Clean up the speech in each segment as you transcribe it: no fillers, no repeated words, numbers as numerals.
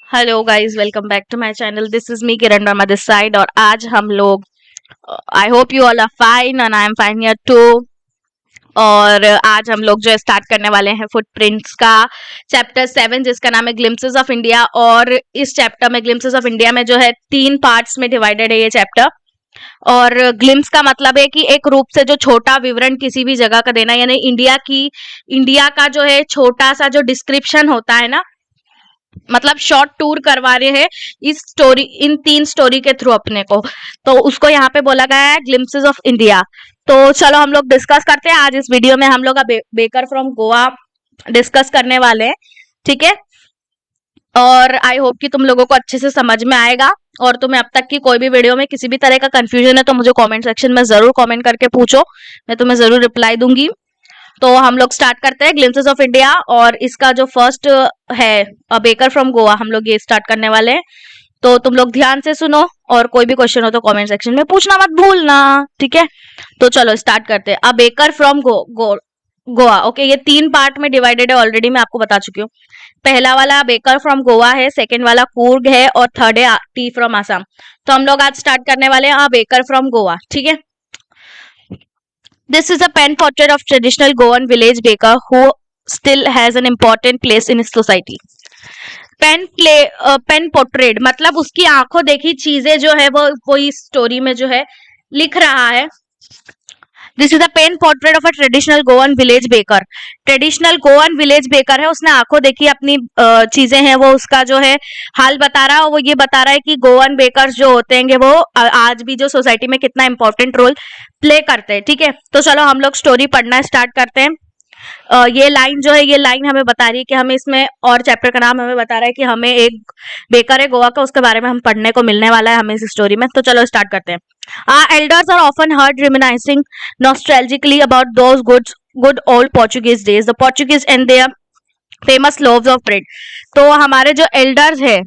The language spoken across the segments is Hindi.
Hello guys, welcome back to my channel. This is me Kiran Verma this side. और आज हम लोग I hope you all are fine and I am fine here too. और आज हम लोग जो है स्टार्ट करने वाले हैं फुटप्रिंट्स का चैप्टर 7, जिसका नाम है ग्लिम्पसेस ऑफ इंडिया। और इस चैप्टर में ग्लिम्पसेस ऑफ इंडिया में जो है 3 पार्ट्स में डिवाइडेड है ये चैप्टर। और ग्लिम्स का मतलब है कि एक रूप से जो छोटा विवरण किसी भी जगह का देना, यानी इंडिया का जो है छोटा सा जो डिस्क्रिप्शन होता है ना, मतलब शॉर्ट टूर करवा रहे हैं इन 3 स्टोरी के थ्रू अपने को, तो उसको यहाँ पे बोला गया है ग्लिम्पसेस ऑफ इंडिया। तो चलो हम लोग डिस्कस करते हैं। आज इस वीडियो में हम लोग बेकर फ्रॉम गोवा डिस्कस करने वाले हैं, ठीक है। और आई होप कि तुम लोगों को अच्छे से समझ में आएगा। और तुम्हें अब तक की कोई भी वीडियो में किसी भी तरह का कंफ्यूजन है तो मुझे कमेंट सेक्शन में जरूर कमेंट करके पूछो, मैं तुम्हें जरूर रिप्लाई दूंगी। तो हम लोग स्टार्ट करते हैं ग्लिम्पसेस ऑफ इंडिया। और इसका जो फर्स्ट है बेकर फ्रॉम गोवा, हम लोग ये स्टार्ट करने वाले हैं। तो तुम लोग ध्यान से सुनो और कोई भी क्वेश्चन हो तो कमेंट सेक्शन में पूछना मत भूलना, ठीक है। तो चलो स्टार्ट करते हैं। Baker from Goa. ओके, ये 3 पार्ट में डिवाइडेड है, ऑलरेडी मैं आपको बता चुकी हूँ। पहला वाला बेकर फ्रॉम गोवा है, सेकेंड वाला कूर्ग है, और थर्ड है टी फ्रॉम आसाम। तो हम लोग आज स्टार्ट करने वाले हैं बेकर फ्रॉम गोवा, ठीक है। This is a pen portrait of traditional Goan village baker who still has an important place in his society. Pen portrait मतलब उसकी आंखों देखी चीजें जो है वो इस स्टोरी में जो है लिख रहा है। This is a pen portrait of a traditional Goan village baker. Traditional Goan village baker है, उसने आंखों देखी अपनी चीजें हैं, वो उसका जो है हाल बता रहा है। वो ये बता रहा है कि गोवन बेकर्स जो होते हैं वो आज भी जो सोसाइटी में कितना इंपॉर्टेंट रोल प्ले करते हैं, ठीक है। तो चलो हम लोग स्टोरी पढ़ना स्टार्ट करते हैं। ये लाइन जो है, ये लाइन हमें बता रही है कि हमें इसमें, और चैप्टर का नाम हमें बता रहा है कि हमें एक बेकर है गोवा का, उसके बारे में हम पढ़ने को मिलने वाला है हमें इस स्टोरी में। तो चलो स्टार्ट करते हैं। Our elders are often heard reminiscing nostalgically about those good old Portuguese days, the Portuguese and their famous loaves of bread. तो हमारे जो elders है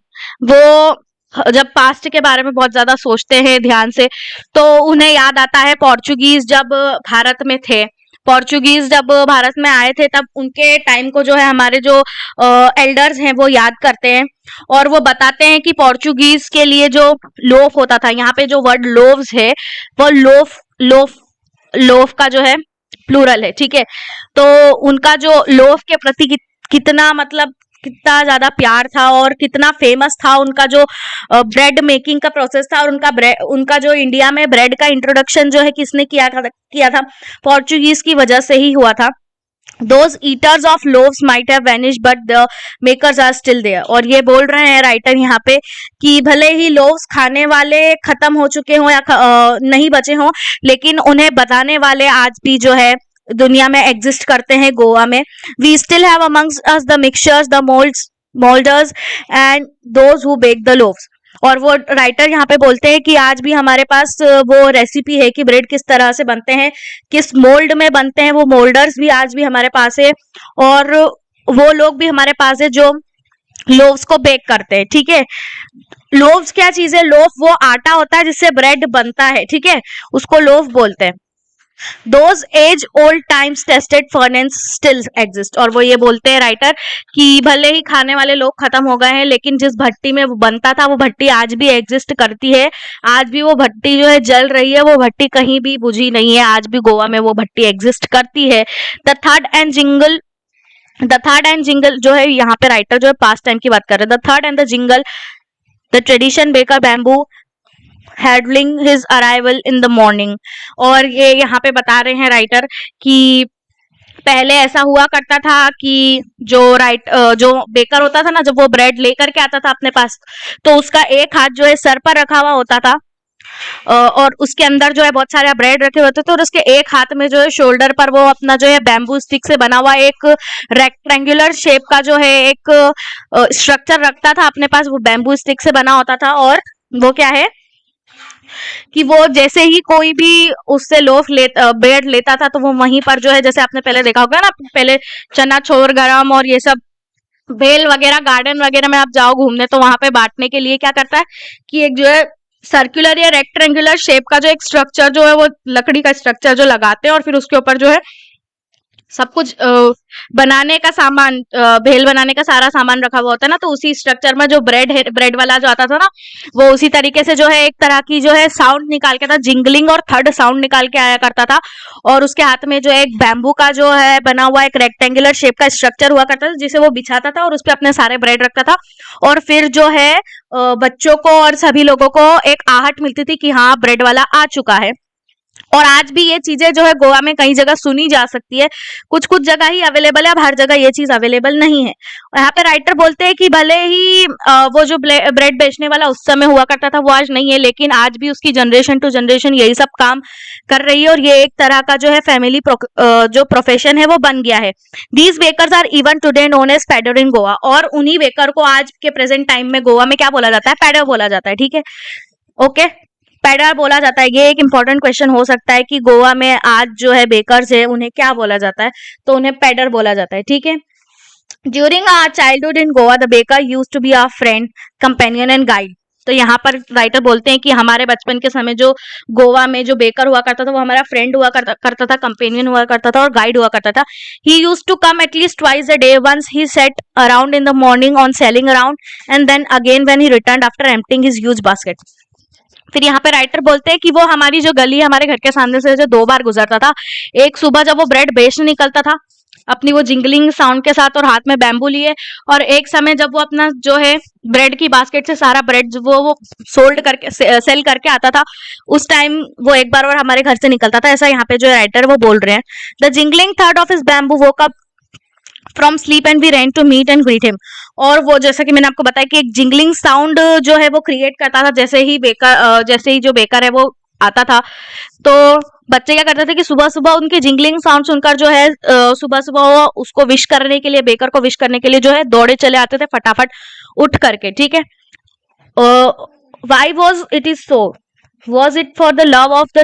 वो जब पास्ट के बारे में बहुत ज्यादा सोचते हैं ध्यान से, तो उन्हें याद आता है पोर्चुगीज जब भारत में थे। पोर्चुगीज जब भारत में आए थे तब उनके टाइम को जो है हमारे जो एल्डर्स हैं वो याद करते हैं। और वो बताते हैं कि पोर्चुगीज के लिए जो लोफ होता था, यहाँ पे जो वर्ड लोव्स है वो लोफ लोफ लोफ का जो है प्लूरल है, ठीक है। तो उनका जो लोफ के प्रति कितना मतलब कितना ज्यादा प्यार था और कितना फेमस था उनका जो ब्रेड मेकिंग का प्रोसेस था। और उनका जो इंडिया में ब्रेड का इंट्रोडक्शन जो है किसने किया था, पोर्चुगीज की वजह से ही हुआ था। Those eaters of loaves might have vanished, but the makers are still there. और ये बोल रहे हैं राइटर यहाँ पे कि भले ही लोव्स खाने वाले खत्म हो चुके हों या नहीं बचे हों, लेकिन उन्हें बताने वाले आज भी जो है दुनिया में एग्जिस्ट करते हैं गोवा में। We still have amongst us the mixtures, the molders and those who bake the loaves. और वो राइटर यहाँ पे बोलते हैं कि आज भी हमारे पास वो रेसिपी है कि ब्रेड किस तरह से बनते हैं, किस मोल्ड में बनते हैं, वो मोल्डर्स भी आज भी हमारे पास है। और वो लोग भी हमारे पास है जो लोव्स को बेक करते हैं, ठीक है। लोव्स क्या चीज है? लोफ वो आटा होता है जिससे ब्रेड बनता है, ठीक है, उसको लोफ बोलते हैं। Those age old times tested furnace still exist. और वो ये बोलते हैं राइटर कि भले ही खाने वाले लोग खत्म हो गए हैं, लेकिन जिस भट्टी में वो बनता था वो भट्टी आज भी एग्जिस्ट करती है। आज भी वो भट्टी जो है जल रही है, वो भट्टी कहीं भी बुझी नहीं है, आज भी गोवा में वो भट्टी एग्जिस्ट करती है। द थर्ड एंड जिंगल जो है, यहाँ पे राइटर जो है पास्ट टाइम की बात कर रहे हैं। The third and the jingle, the tradition baker bamboo handling his arrival in the morning. और ये यहाँ पे बता रहे हैं राइटर कि पहले ऐसा हुआ करता था कि जो बेकर होता था ना, जब वो ब्रेड लेकर के आता था अपने पास, तो उसका एक हाथ जो है सर पर रखा हुआ होता था और उसके अंदर जो है बहुत सारे ब्रेड रखे होते थे, और उसके एक हाथ में जो है शोल्डर पर वो अपना जो है बैम्बू स्टिक से बना हुआ एक रेक्टेंगुलर शेप का जो है एक स्ट्रक्चर रखता था अपने पास, वो बैम्बू स्टिक से बना होता था। और वो क्या है कि वो जैसे ही कोई भी उससे ब्रेड लेता था तो वो वहीं पर जो है, जैसे आपने पहले देखा होगा ना, पहले चना छोर गरम और ये सब भेल वगैरह गार्डन वगैरह में आप जाओ घूमने तो वहां पे बांटने के लिए क्या करता है कि एक जो है सर्कुलर या रेक्टेंगुलर शेप का जो एक स्ट्रक्चर जो है वो लकड़ी का स्ट्रक्चर जो लगाते हैं और फिर उसके ऊपर जो है सब कुछ बनाने का सामान, भेल बनाने का सारा सामान रखा हुआ होता है ना, तो उसी स्ट्रक्चर में जो ब्रेड है, ब्रेड वाला जो आता था ना, वो उसी तरीके से जो है एक तरह की जो है साउंड निकाल के था, जिंगलिंग और थर्ड साउंड निकाल के आया करता था। और उसके हाथ में जो है एक बैम्बू का जो है बना हुआ एक रेक्टेंगुलर शेप का स्ट्रक्चर हुआ करता था, जिसे वो बिछाता था और उस पर अपने सारे ब्रेड रखता था। और फिर जो है बच्चों को और सभी लोगों को एक आहट मिलती थी कि हाँ ब्रेड वाला आ चुका है। और आज भी ये चीजें जो है गोवा में कई जगह सुनी जा सकती है, कुछ कुछ जगह ही अवेलेबल है, अब हर जगह ये चीज अवेलेबल नहीं है। और यहाँ पे राइटर बोलते हैं कि भले ही वो जो ब्रेड बेचने वाला उस समय हुआ करता था वो आज नहीं है, लेकिन आज भी उसकी जनरेशन टू जनरेशन यही सब काम कर रही है और ये एक तरह का जो है फैमिली जो प्रोफेशन है वो बन गया है। These bakers are even today known as poder in Goa, और उन्हीं बेकर को आज के प्रेजेंट टाइम में गोवा में क्या बोला जाता है, पैडर बोला जाता है। ठीक है, ओके, पैडर बोला जाता है। ये एक इंपॉर्टेंट क्वेश्चन हो सकता है कि गोवा में आज जो है बेकर्स है उन्हें क्या बोला जाता है, तो उन्हें पैडर बोला जाता है। ठीक है, during our childhood in Goa the baker use to be our friend, companion and guide. तो यहाँ पर राइटर बोलते हैं कि हमारे बचपन के समय जो गोवा में जो बेकर हुआ करता था वो हमारा फ्रेंड हुआ करता था, कंपेनियन हुआ करता था और गाइड हुआ करता था। He use to come at least twice a day, once he set around in the morning on selling around and then again when he return after emptying his huge basket. फिर यहाँ पे राइटर बोलते हैं कि वो हमारी जो गली हमारे घर के सामने से जो 2 बार गुजरता था। एक सुबह जब वो ब्रेड बेचने निकलता था अपनी वो जिंगलिंग साउंड के साथ और हाथ में बैम्बू लिए, और एक समय जब वो अपना जो है ब्रेड की बास्केट से सारा ब्रेड वो सोल्ड करके सेल करके आता था, उस टाइम वो एक बार और हमारे घर से निकलता था। ऐसा यहाँ पे जो राइटर वो बोल रहे हैं। द जिंगलिंग थर्ड of his bamboo woke up from sleep and we ran to meet and greet him. और वो जैसा कि मैंने आपको बताया कि एक जिंगलिंग साउंड जो है वो क्रिएट करता था जैसे ही जो बेकर है वो आता था। तो बच्चे क्या करते थे कि सुबह सुबह उनके जिंगलिंग साउंड सुनकर जो है सुबह सुबह वो उसको विश करने के लिए, बेकर को विश करने के लिए जो है दौड़े चले आते थे फटाफट उठ करके। ठीक है, why was it is so? Was it for the love of the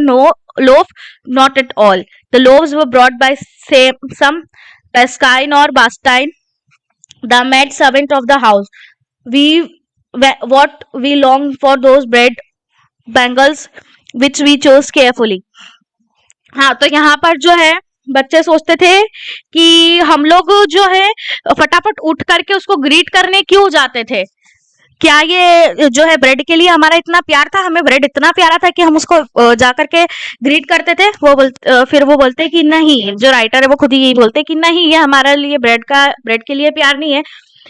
loaf? Not at all. The loaves were brought by some Pascaline or Bastine, the maid servant of the house. What we longed for those bread bangles which we chose carefully. हाँ, तो यहाँ पर जो है बच्चे सोचते थे कि हम लोग जो है फटाफट उठ करके उसको ग्रीट करने क्यों जाते थे। क्या ये जो है ब्रेड के लिए हमारा इतना प्यार था, हमें ब्रेड इतना प्यारा था कि हम उसको जाकर के ग्रीट करते थे? फिर वो बोलते कि नहीं, जो राइटर है वो खुद ही यही बोलते कि नहीं, ये हमारे लिए ब्रेड के लिए प्यार नहीं है।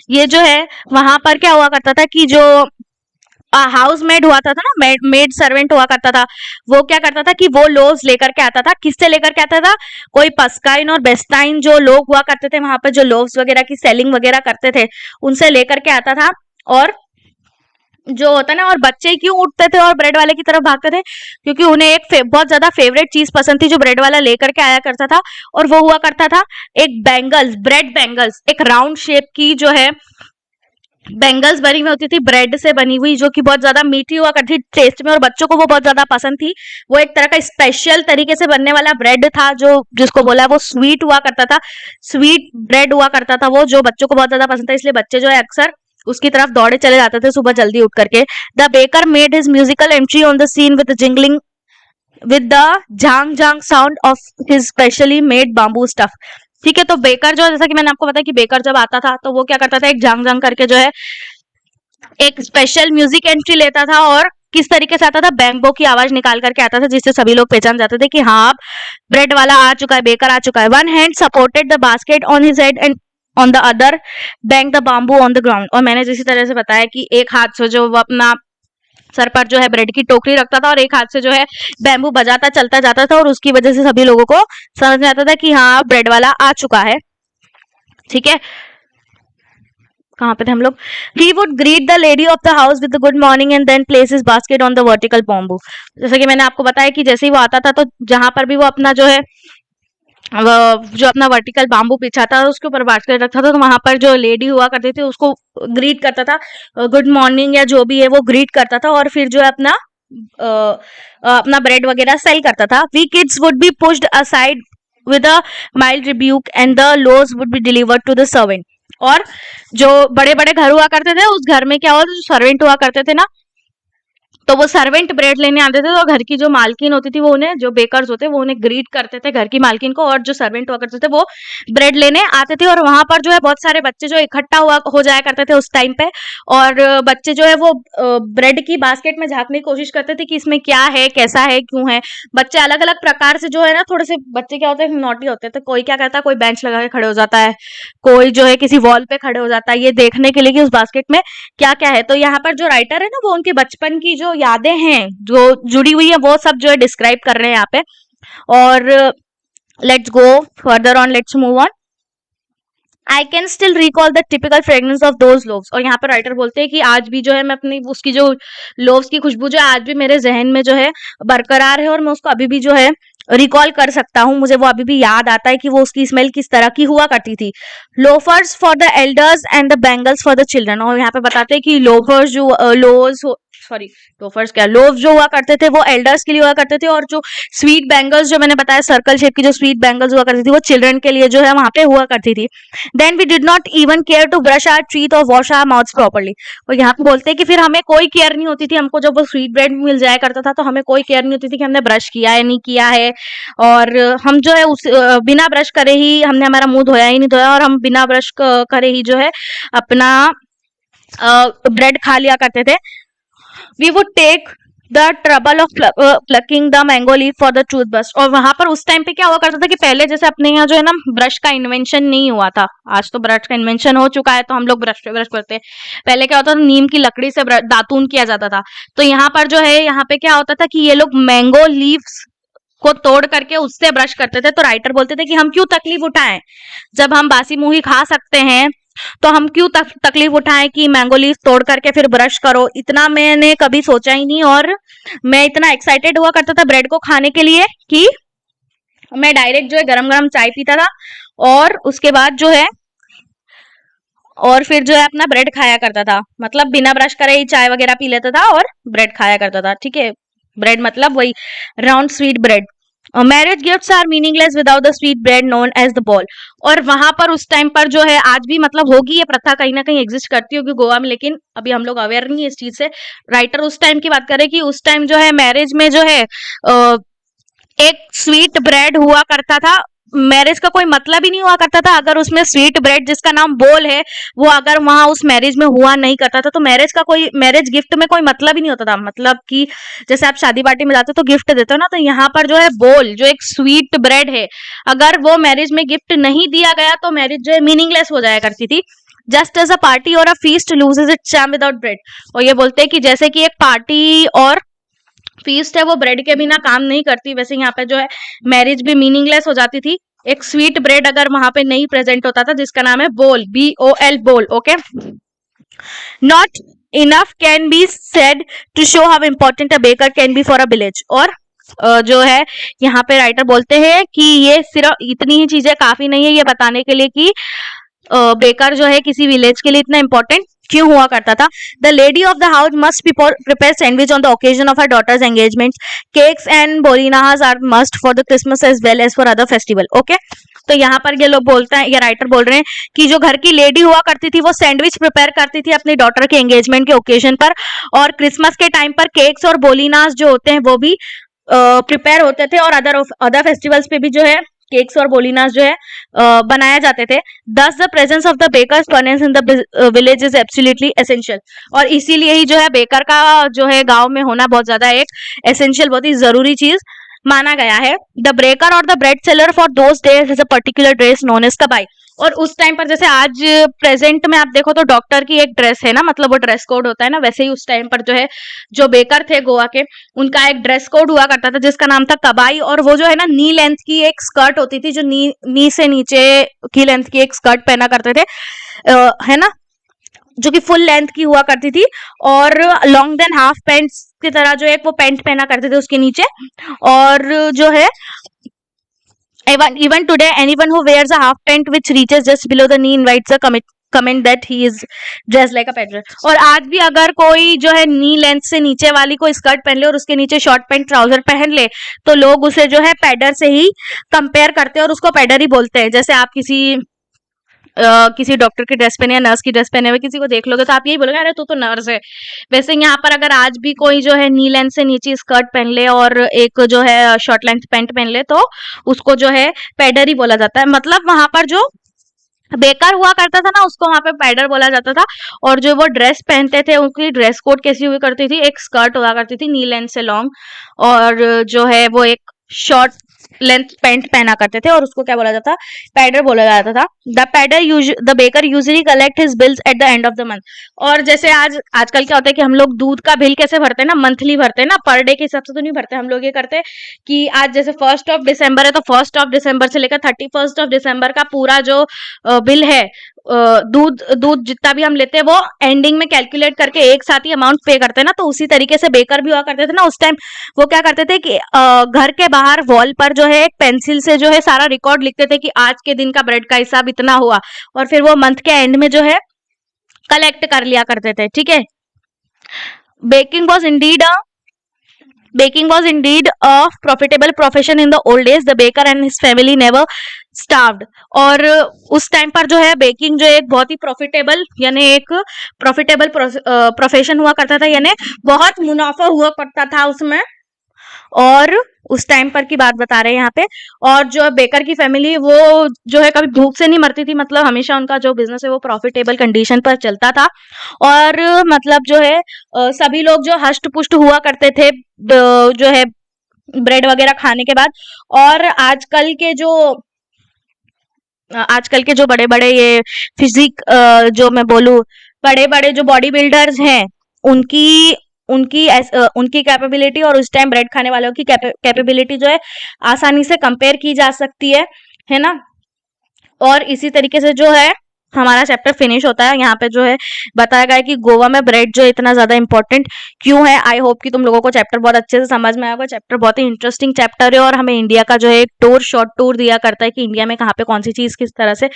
ये जो है वहां पर क्या हुआ करता था कि जो हाउस मेड हुआ था ना, मेड सर्वेंट हुआ करता था, वो क्या करता था कि वो लोव्स लेकर के आता था। किससे लेकर के आता था? कोई पस्काइन और बेस्टाइन जो लोग हुआ करते थे वहां पर, जो लोव्स वगैरह की सेलिंग वगैरह करते थे, उनसे लेकर के आता था। और जो होता है ना, और बच्चे क्यों उठते थे और ब्रेड वाले की तरफ भागते थे? क्योंकि उन्हें एक बहुत ज्यादा फेवरेट चीज पसंद थी जो ब्रेड वाला लेकर के आया करता था, और वो हुआ करता था एक बैंगल्स, ब्रेड बैंगल्स, एक राउंड शेप की जो है बैंगल्स बनी हुई होती थी, ब्रेड से बनी हुई, जो कि बहुत ज्यादा मीठी हुआ करती थी टेस्ट में और बच्चों को वो बहुत ज्यादा पसंद थी। वो एक तरह का स्पेशल तरीके से बनने वाला ब्रेड था जो जिसको बोला वो स्वीट हुआ करता था, स्वीट ब्रेड हुआ करता था वो, जो बच्चों को बहुत ज्यादा पसंद था, इसलिए बच्चे जो है अक्सर उसकी तरफ दौड़े चले जाते थे सुबह जल्दी उठ करके। The baker made his musical entry on the scene with jingling with the झांग झांग sound of his specially made bamboo staff. ठीक है, तो बेकर जो, जैसा कि मैंने आपको बताया कि बेकर जब आता था तो वो क्या करता था, एक झांग झांग करके जो है एक स्पेशल म्यूजिक एंट्री लेता था, और किस तरीके से आता था, बैंगो की आवाज निकाल करके आता था, जिससे सभी लोग पहचान जाते थे कि हाँ ब्रेड वाला आ चुका है, बेकर आ चुका है। One hand supported the basket on his head and on the other bank the bamboo on the ground. और मैंने जिस तरह से बताया कि एक हाथ से जो वो अपना सर पर जो है ब्रेड की टोकरी रखता था और एक हाथ से जो है बैम्बू बजाता चलता जाता था, और उसकी वजह से सभी लोगों को समझ में आता था कि हाँ ब्रेड वाला आ चुका है। ठीक है, कहाँ पे थे हम लोग? He would greet the lady of the house with the good morning and then place his basket on the vertical bamboo. जैसे कि मैंने आपको बताया कि जैसे ही वो आता था तो जहां पर भी वो अपना जो है जो अपना वर्टिकल बाम्बू बिछाता था उसके ऊपर बास्केट रखता था, तो वहां पर जो लेडी हुआ करती थी उसको ग्रीट करता था, गुड मॉर्निंग या जो भी है वो ग्रीट करता था, और फिर जो है अपना ब्रेड वगैरह सेल करता था। We kids would be pushed aside with a mild rebuke and the loaves would be delivered to the servant. और जो बड़े बड़े घर हुआ करते थे उस घर में क्या हुआ, जो सर्वेंट हुआ करते थे ना, तो वो सर्वेंट ब्रेड लेने आते थे, और घर की जो मालकिन होती थी वो उन्हें, जो बेकर्स होते वो उन्हें ग्रीट करते थे, घर की मालकिन को, और जो सर्वेंट हुआ करते थे वो ब्रेड लेने आते थे। और वहां पर जो है बहुत सारे बच्चे जो इकट्ठा हुआ हो जाया करते थे उस टाइम पे, और बच्चे जो है वो ब्रेड की बास्केट में झांकने की कोशिश करते थे कि इसमें क्या है, कैसा है, क्यों है। बच्चे अलग अलग प्रकार से जो है ना, थोड़े से बच्चे क्या होते हैं, नॉटी होते हैं, तो कोई क्या करता है, कोई बेंच लगा के खड़े हो जाता है, कोई जो है किसी वॉल पे खड़े हो जाता है, ये देखने के लिए कि उस बास्केट में क्या क्या है। तो यहाँ पर जो राइटर है ना, वो उनके बचपन की जो यादें हैं जो जुड़ी हुई है वो सब जो है डिस्क्राइब कर रहे हैं यहाँ पे। और let's go further on, let's move on. I can still recall the typical fragrance of those loaves. और यहाँ पर राइटर बोलते हैं कि आज भी जो है मैं अपनी उसकी जो लोव्स की खुशबू जो है आज भी मेरे जहन में जो है बरकरार है, और मैं उसको अभी भी जो है रिकॉल कर सकता हूँ, मुझे वो अभी भी याद आता है कि वो उसकी स्मेल किस तरह की हुआ करती थी। Loafers for the elders and the bangles for the children. और यहाँ पे बताते हैं कि लोफर्स जो लोफर्स क्या, लोव जो हुआ करते थे वो एल्डर्स के लिए हुआ करते थे, और जो स्वीट बैंगल्स जो मैंने बताया सर्कल शेप की जो स्वीट बैंगल्स हुआ करती थी वो चिल्ड्रन के लिए जो है वहां पे हुआ करती थी। Then we did not even care to brush our teeth और वॉश आवर माउथ्स प्रॉपर्ली। और यहाँ पे बोलते हैं कि फिर हमें कोई केयर नहीं होती थी, हमको जब वो स्वीट ब्रेड मिल जाया करता था तो हमें कोई केयर नहीं होती थी कि हमने ब्रश किया है नहीं किया है, और हम जो है उस बिना ब्रश करे ही हमने हमारा मुंह धोया ही नहीं धोया, और हम बिना ब्रश करे ही जो है अपना ब्रेड खा लिया करते थे। We would take the trouble of plucking the mango leaf for the toothbrush. और वहां पर उस टाइम पे क्या हुआ करता था कि पहले जैसे अपने यहाँ जो है ना ब्रश का इन्वेंशन नहीं हुआ था, आज तो ब्रश का इन्वेंशन हो चुका है तो हम लोग ब्रश पे ब्रश करते हैं। पहले क्या होता था, नीम की लकड़ी से दातून किया जाता था। तो यहाँ पर जो है यहाँ पे क्या होता था कि ये लोग मैंगो लीव्स को तोड़ करके उससे ब्रश करते थे। तो राइटर बोलते थे कि हम क्यों तकलीफ उठाएं, जब हम बासी मुंह ही खा सकते हैं तो हम क्यों तकलीफ उठाएं कि मैंगो लीफ तोड़ करके फिर ब्रश करो। इतना मैंने कभी सोचा ही नहीं, और मैं इतना एक्साइटेड हुआ करता था ब्रेड को खाने के लिए कि मैं डायरेक्ट जो है गरम गरम चाय पीता था, और उसके बाद जो है और फिर जो है अपना ब्रेड खाया करता था, मतलब बिना ब्रश करे ही चाय वगैरह पी लेता था और ब्रेड खाया करता था। ठीक है, ब्रेड मतलब वही round sweet bread. Marriage gifts are meaningless without the sweet bread known as the bol. और वहां पर उस टाइम पर जो है आज भी मतलब होगी ये प्रथा, कहीं ना कहीं एग्जिस्ट करती होगी गोवा में, लेकिन अभी हम लोग अवेयर नहीं है इस चीज से। राइटर उस टाइम की बात करें कि उस टाइम जो है मैरिज में जो है एक स्वीट ब्रेड हुआ करता था। मैरिज का कोई मतलब ही नहीं हुआ करता था अगर उसमें स्वीट ब्रेड जिसका नाम बोल है वो अगर वहां उस मैरिज में हुआ नहीं करता था, तो मैरिज का कोई मैरिज गिफ्ट में कोई मतलब ही नहीं होता था। मतलब कि जैसे आप शादी पार्टी में जाते हो तो गिफ्ट देते हो ना, तो यहाँ पर जो है बोल जो एक स्वीट ब्रेड है, अगर वो मैरिज में गिफ्ट नहीं दिया गया तो मैरिज जो है मीनिंगलेस हो जाया करती थी। जस्ट एज अ पार्टी और अ feast loses it's charm without bread. और ये बोलते हैं कि जैसे कि एक पार्टी और फीस्ट है वो ब्रेड के बिना काम नहीं करती, वैसे यहाँ पे जो है मैरिज भी मीनिंगलेस हो जाती थी एक स्वीट ब्रेड अगर वहां पे नहीं प्रेजेंट होता था, जिसका नाम है bol, BOL bol. Okay, not enough can be said to show how important a baker can be for a village. और जो है यहाँ पे राइटर बोलते हैं कि ये सिर्फ इतनी ही चीजें काफी नहीं है ये बताने के लिए कि बेकर जो है किसी विलेज के लिए इतना इंपॉर्टेंट क्यों हुआ करता था। The lady of the house must prepare sandwich on the occasion of her daughter's engagement. Cakes and bolinhas are must for the Christmas as well as for other festival. Okay, तो यहाँ पर ये लोग बोलते हैं, ये राइटर बोल रहे हैं कि जो घर की लेडी हुआ करती थी वो सैंडविच प्रिपेयर करती थी अपनी डॉटर के एंगेजमेंट के ओकेजन पर, और क्रिसमस के टाइम पर केक्स और बोलिनास जो होते हैं वो भी प्रिपेयर होते थे, और अदर फेस्टिवल्स पे भी जो है केक्स और बोलिनास जो है बनाए जाते थे। Thus the presence of the baker's furnace in the village is absolutely essential. और इसीलिए ही जो है बेकर का जो है गांव में होना बहुत ज्यादा एक एसेंशियल, बहुत ही जरूरी चीज माना गया है। द ब्रेकर और the bread seller for those days is a particular dress known as kabai. और उस टाइम पर जैसे आज प्रेजेंट में आप देखो तो डॉक्टर की एक ड्रेस है ना, मतलब वो ड्रेस कोड होता है ना, वैसे ही उस टाइम पर जो है जो बेकर थे गोवा के उनका एक ड्रेस कोड हुआ करता था जिसका नाम था कबाई। और वो जो है ना नी लेंथ की एक स्कर्ट होती थी, जो नी से नीचे की लेंथ की एक स्कर्ट पहना करते थे, है ना, जो कि फुल लेंथ की हुआ करती थी, और लॉन्ग देन हाफ पैंट्स की तरह जो एक वो पैंट पहना करते थे उसके नीचे। और जो है even today anyone who wears a half pant which reaches just below the knee invites a comment that he is dressed like a peddler। और आज भी अगर कोई जो है नी लेंथ से नीचे वाली कोई स्कर्ट पहन ले और उसके नीचे शॉर्ट पैंट ट्राउजर पहन ले तो लोग उसे जो है पैडर से ही कंपेयर करते हैं और उसको पैडर ही बोलते हैं। जैसे आप किसी किसी डॉक्टर की ड्रेस पहने या नर्स की ड्रेस पहने हुए किसी को देख लोगे तो आप यही बोलोगे अरे तू तो नर्स है। वैसे यहाँ पर अगर आज भी कोई जो है नी लेंथ से नीचे स्कर्ट पहन ले और एक जो है शॉर्ट लेंथ पैंट पहन ले तो उसको जो है पैडर ही बोला जाता है। मतलब वहां पर जो बेकार हुआ करता था ना उसको वहां पे पैडर बोला जाता था। और जो वो ड्रेस पहनते थे उनकी ड्रेस कोड कैसी हुई करती थी, एक स्कर्ट हुआ करती थी नी लेंथ से लॉन्ग, और जो है वो एक शॉर्ट लेंथ पैंट पहना करते थे और उसको क्या बोला जाता, पैडर बोला जाता था। The baker usually collect his bills at the end of the month. और जैसे आजकल क्या होता है कि हम लोग दूध का बिल कैसे भरते हैं ना, मंथली भरते हैं ना, पर डे के हिसाब से तो नहीं भरते। हम लोग ये करते हैं कि आज जैसे 1 दिसंबर है तो 1 दिसंबर से लेकर 31 दिसंबर का पूरा जो बिल है, दूध दूध जितना भी हम लेते हैं वो एंडिंग में कैलकुलेट करके एक साथ ही अमाउंट पे करते हैं ना। तो उसी तरीके से बेकर भी हुआ करते थे ना उस टाइम। वो क्या करते थे कि घर के बाहर वॉल पर जो है एक पेंसिल से जो है सारा रिकॉर्ड लिखते थे कि आज के दिन का ब्रेड का हिसाब इतना हुआ, और फिर वो मंथ के एंड में जो है कलेक्ट कर लिया करते थे। ठीक है। Baking was Indeed Baking was indeed a profitable profession in the old days. The baker and his family never starved. और उस टाइम पर जो है बेकिंग जो एक बहुत ही प्रॉफिटेबल यानी एक प्रॉफिटेबल प्रोफेशन हुआ करता था, यानी बहुत मुनाफा हुआ करता था उसमें। और उस टाइम पर की बात बता रहे हैं यहाँ पे। और जो बेकर की फैमिली वो जो है कभी भूख से नहीं मरती थी, मतलब हमेशा उनका जो बिजनेस है वो प्रॉफिटेबल कंडीशन पर चलता था। और मतलब जो है सभी लोग जो हष्ट पुष्ट हुआ करते थे जो है ब्रेड वगैरह खाने के बाद। और आजकल के जो बड़े बड़े ये फिजिक जो मैं बोलूँ बड़े बड़े जो बॉडी बिल्डर्स हैं उनकी उनकी कैपेबिलिटी और उस टाइम ब्रेड खाने वालों की कैपेबिलिटी जो है आसानी से कंपेयर की जा सकती है ना। और इसी तरीके से जो है हमारा चैप्टर फिनिश होता है। यहाँ पे जो है बताया गया है कि गोवा में ब्रेड जो इतना ज्यादा इंपॉर्टेंट क्यों है। आई होप कि तुम लोगों को चैप्टर बहुत अच्छे से समझ में आएगा। चैप्टर बहुत ही इंटरेस्टिंग चैप्टर है और हमें इंडिया का जो है एक शॉर्ट टूर दिया करता है कि इंडिया में कहाँ पे कौन सी चीज किस तरह से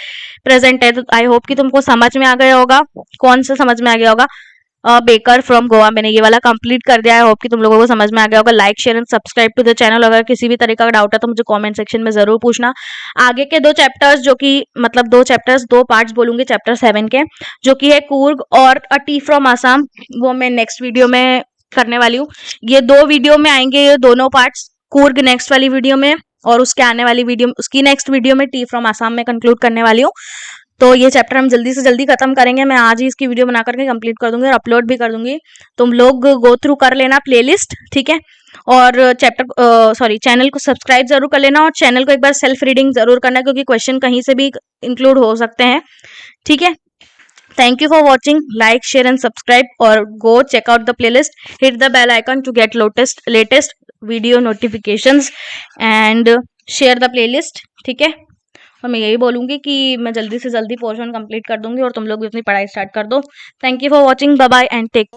प्रेजेंट है। तो आई होप कि तुमको समझ में आ गया होगा। कौन सा समझ में आ गया होगा? Baker from Goa. मैंने ये वाला कंप्लीट कर दिया है। होप कि तुम लोगों को समझ में आ गया होगा। Like share and subscribe to the channel. अगर किसी भी तरह का डाउट है तो मुझे कमेंट सेक्शन में जरूर पूछना। आगे के 2 चैप्टर्स जो कि मतलब 2 पार्ट्स बोलूंगी चैप्टर 7 के, जो कि है कूर्ग और अ टी फ्रॉम आसाम, वो मैं नेक्स्ट वीडियो में करने वाली हूँ। ये 2 वीडियो में आएंगे ये दोनों पार्ट्स। कूर्ग नेक्स्ट वाली वीडियो में और उसके आने वाली वीडियो उसकी नेक्स्ट वीडियो में टी फ्रॉम आसाम में कंक्लूड करने वाली हूँ। तो ये चैप्टर हम जल्दी से जल्दी खत्म करेंगे। मैं आज ही इसकी वीडियो बना करके कंप्लीट कर दूंगी और अपलोड भी कर दूंगी। तुम लोग गो थ्रू कर लेना प्लेलिस्ट, ठीक है। और चैनल को सब्सक्राइब जरूर कर लेना और चैनल को एक बार सेल्फ रीडिंग जरूर करना क्योंकि क्वेश्चन कहीं से भी इंक्लूड हो सकते हैं, ठीक है। Thank you for watching. Like, share and subscribe or go check out the playlist. Hit the bell icon to get latest video notifications and share the playlist. ठीक है। और मैं यही बोलूंगी कि मैं जल्दी से जल्दी पोर्शन कंप्लीट कर दूंगी और तुम लोग भी अपनी पढ़ाई स्टार्ट कर दो। Thank you for watching. Bye bye and take.